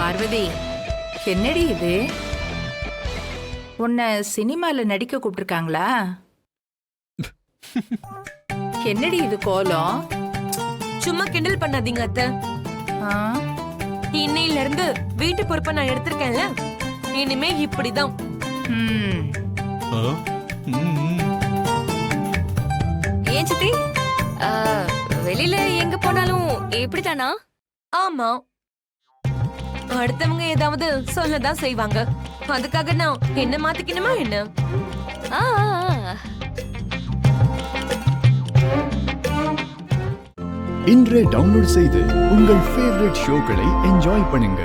பார்வதி, என்னடி இது? உன்னை சினிமால நடிக்க கூப்பிட்டுருக்காங்களா? என்னடி இது கோலம்? சும்மா கிண்டல் பண்ணாதீங்க அத்தை. ஆ? இன்னையில இருந்து வீட்டு பொறுப்பை நான் எடுத்திருக்கேன்ல, இனிமே இப்படிதான். ம். ஏன் சித்தி, வெளியில எங்க போனாலும் இப்படித்தானா? ஆமா, அடுத்தவங்க ஏதாவது சொல்லதான் செய்வாங்க. அதுக்காக நான் என்ன மாத்திக்கணுமா என்ன? ஆ, ஆ, ஆ. இன்றே டவுன்லோட் செய்து உங்கள் ஃபேவரட் ஷோக்களை என்ஜாய் பண்ணுங்க.